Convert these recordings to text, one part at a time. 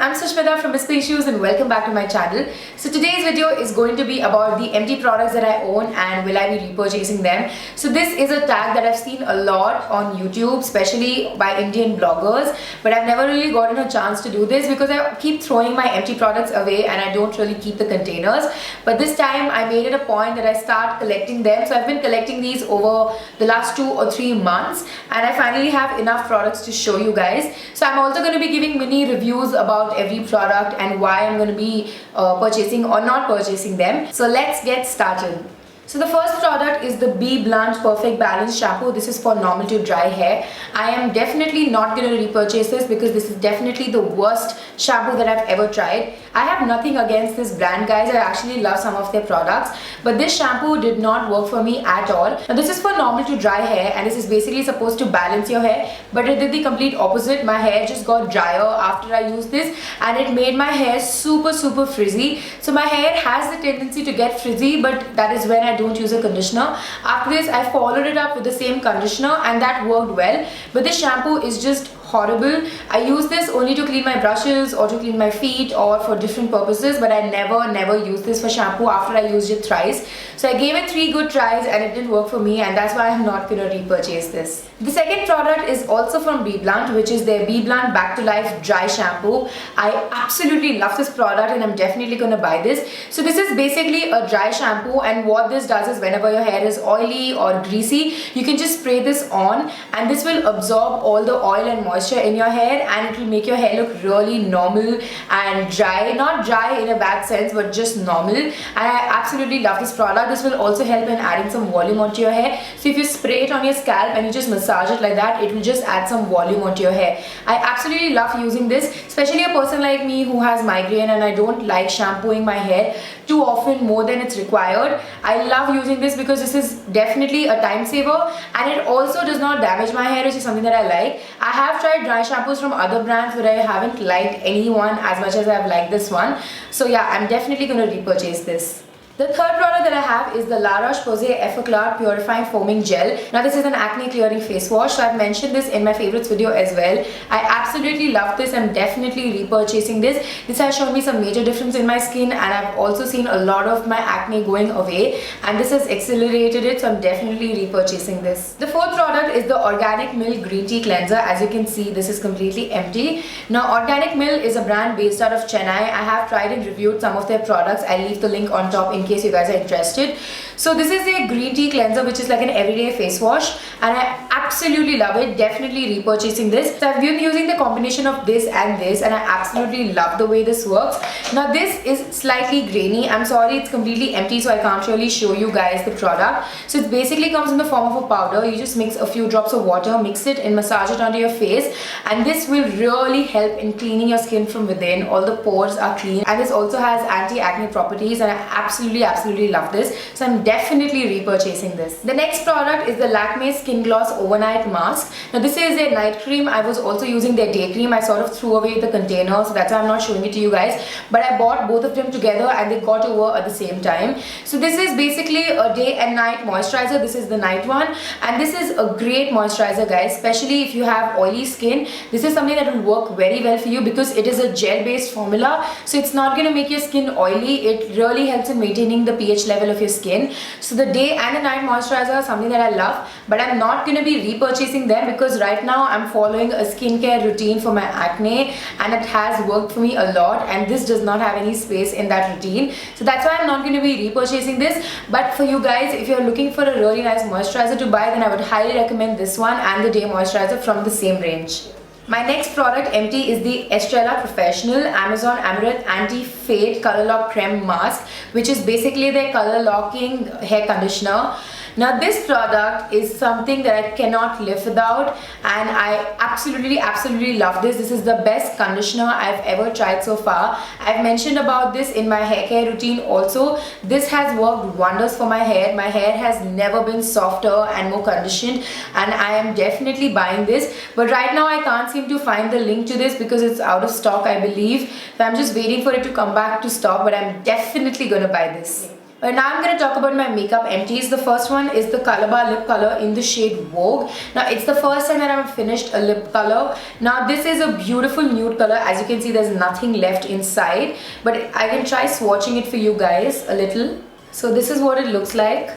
I'm Sushmita from Miss Issues and welcome back to my channel. So today's video is going to be about the empty products that I own and will I be repurchasing them. So this is a tag that I've seen a lot on YouTube, especially by Indian bloggers, but I've never really gotten a chance to do this because I keep throwing my empty products away and I don't really keep the containers. But this time I made it a point that I start collecting them. So I've been collecting these over the last 2 or 3 months and I finally have enough products to show you guys. So I'm also going to be giving mini reviews about every product and why I'm going to be purchasing or not purchasing them. So let's get started. So the first product is the BBlunt Perfect Balance Shampoo. This is for normal to dry hair. I am definitely not going to repurchase this because this is definitely the worst shampoo that I've ever tried. I have nothing against this brand, guys. I actually love some of their products, but this shampoo did not work for me at all. Now this is for normal to dry hair and this is basically supposed to balance your hair, but it did the complete opposite. My hair just got drier after I used this and it made my hair super frizzy. So my hair has the tendency to get frizzy, but that is when I don't use a conditioner. After this I followed it up with the same conditioner and that worked well, but this shampoo is just horrible. I use this only to clean my brushes or to clean my feet or for different purposes, but I never use this for shampoo after I used it thrice. So I gave it 3 good tries and it didn't work for me, and that's why I'm not going to repurchase this. The second product is also from BBlunt, which is their BBlunt Back to Life Dry Shampoo. I absolutely love this product and I'm definitely going to buy this. So this is basically a dry shampoo, and what this does is whenever your hair is oily or greasy, you can just spray this on and this will absorb all the oil and moisture in your hair and it will make your hair look really normal and dry. Not dry in a bad sense, but just normal. And I absolutely love this product. This will also help in adding some volume onto your hair. So if you spray it on your scalp and you just massage it like that, it will just add some volume onto your hair. I absolutely love using this, especially a person like me who has migraine and I don't like shampooing my hair too often more than it's required. I love using this because this is definitely a time saver and it also does not damage my hair, which is something that I like. I have tried dry shampoos from other brands but I haven't liked any one as much as I've liked this one. So yeah, I'm definitely going to repurchase this. The third product that I have is the La Roche-Posay Effaclar Purifying Foaming Gel. Now this is an acne clearing face wash. So I've mentioned this in my favorites video as well. I absolutely love this. I'm definitely repurchasing this. This has shown me some major difference in my skin and I've also seen a lot of my acne going away and this has accelerated it, so I'm definitely repurchasing this. The fourth product is the Organic Mill Green Tea Cleanser. As you can see, this is completely empty. Now Organic Mill is a brand based out of Chennai. I have tried and reviewed some of their products. I'll leave the link on top in case you guys are interested. So this is a green tea cleanser which is like an everyday face wash and I absolutely love it. Definitely repurchasing this. So I've been using the combination of this and I absolutely love the way this works. Now this is slightly grainy. I'm sorry, it's completely empty so I can't really show you guys the product. So it basically comes in the form of a powder. You just mix a few drops of water, mix it and massage it onto your face, and this will really help in cleaning your skin from within. All the pores are clean and this also has anti-acne properties and I absolutely love this. So I'm definitely repurchasing this. The next product is the Lakme Skin Gloss Overnight Mask. Now this is their night cream. I was also using their day cream. I sort of threw away the container, so that's why I'm not showing it to you guys, but I bought both of them together and they got over at the same time. So this is basically a day and night moisturizer. This is the night one and this is a great moisturizer, guys, especially if you have oily skin. This is something that will work very well for you because it is a gel based formula, so it's not going to make your skin oily. It really helps in maintaining the pH level of your skin. So the day and the night moisturizer are something that I love, but I'm not going to be repurchasing them because right now I'm following a skincare routine for my acne and it has worked for me a lot and this does not have any space in that routine. So that's why I'm not going to be repurchasing this. But for you guys, if you're looking for a really nice moisturizer to buy, then I would highly recommend this one and the day moisturizer from the same range. My next product empty is the Estrella Professional Amazon Amaranth Anti-Fade Color Lock Creme Mask, which is basically their color locking hair conditioner. Now this product is something that I cannot live without and I absolutely love this. This is the best conditioner I've ever tried so far. I've mentioned about this in my hair care routine also. This has worked wonders for my hair. My hair has never been softer and more conditioned and I am definitely buying this. But right now I can't seem to find the link to this because it's out of stock, I believe. So I'm just waiting for it to come back to stock, but I'm definitely gonna buy this. But now I'm going to talk about my makeup empties. The first one is the Calabar lip color in the shade Vogue. Now it's the first time that I've finished a lip color. Now this is a beautiful nude color. As you can see, there's nothing left inside, but I can try swatching it for you guys a little. So this is what it looks like.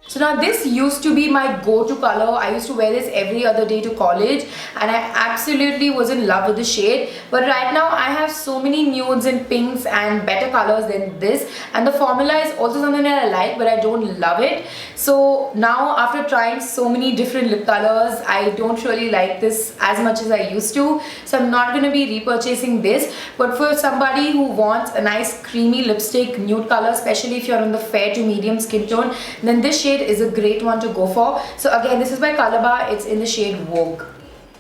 So now this used to be my go-to color. I used to wear this every other day to college and I absolutely was in love with the shade. But right now I have so many nudes and pinks and better colors than this, and the formula is also something that I like, but I don't love it. So now after trying so many different lip colors, I don't really like this as much as I used to. So I'm not going to be repurchasing this. But for somebody who wants a nice creamy lipstick nude color, especially if you're on the fair to medium skin tone, then this shade is a great one to go for. So again, this is by Calabar. It's in the shade Vogue.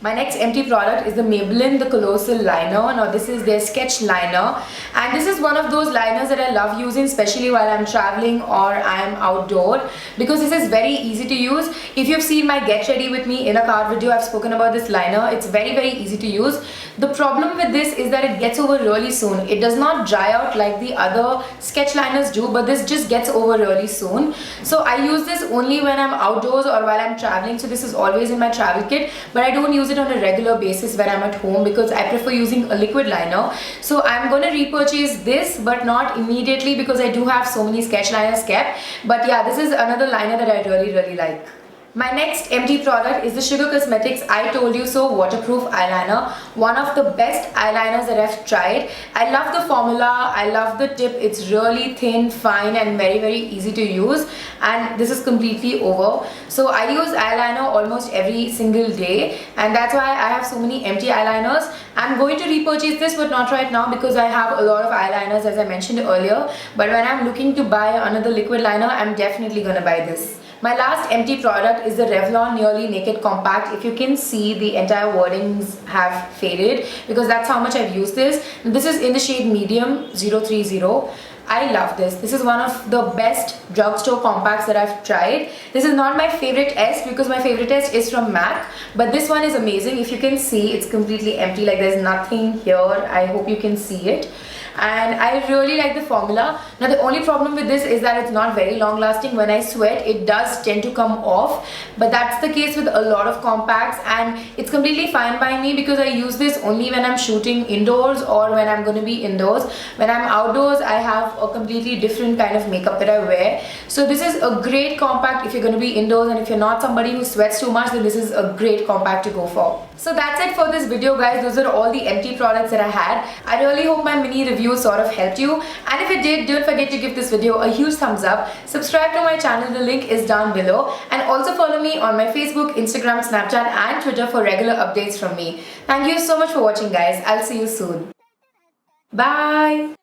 My next empty product is the Maybelline The Colossal Liner. Now this is their sketch liner, and this is one of those liners that I love using, especially while I'm traveling or I'm outdoor, because this is very easy to use. If you've seen my Get Ready With Me in a Card video, I've spoken about this liner. It's very easy to use. The problem with this is that it gets over really soon. It does not dry out like the other sketch liners do, but this just gets over really soon. So I use this only when I'm outdoors or while I'm traveling. So this is always in my travel kit, but I don't use it on a regular basis when I'm at home because I prefer using a liquid liner. So I'm going to repurchase this, but not immediately because I do have so many sketch liners kept. But yeah, this is another liner that I really like. My next empty product is the Sugar Cosmetics I Told You So Waterproof Eyeliner. One of the best eyeliners that I've tried. I love the formula, I love the tip. It's really thin, fine and very easy to use, and this is completely over. So I use eyeliner almost every single day, and that's why I have so many empty eyeliners. I'm going to repurchase this, but not right now because I have a lot of eyeliners, as I mentioned earlier. But when I'm looking to buy another liquid liner, I'm definitely gonna buy this. My last empty product is the Revlon Nearly Naked Compact. If you can see, the entire wordings have faded because that's how much I've used this. This is in the shade Medium 030. I love this. This is one of the best drugstore compacts that I've tried. This is not my favorite S because my favorite S is from MAC, but this one is amazing. If you can see, it's completely empty, like there's nothing here. I hope you can see it. And I really like the formula. Now the only problem with this is that it's not very long lasting. When I sweat, it does tend to come off, but that's the case with a lot of compacts, and it's completely fine by me because I use this only when I'm shooting indoors or when I'm going to be indoors. When I'm outdoors, I have a completely different kind of makeup that I wear. So this is a great compact if you're going to be indoors, and if you're not somebody who sweats too much, then this is a great compact to go for. So that's it for this video, guys. Those are all the empty products that I had. I really hope my mini review sort of helped you, and if it did, don't forget to give this video a huge thumbs up. Subscribe to my channel, the link is down below, and also follow me on my Facebook, Instagram, Snapchat and Twitter for regular updates from me. Thank you so much for watching, guys. I'll see you soon. Bye.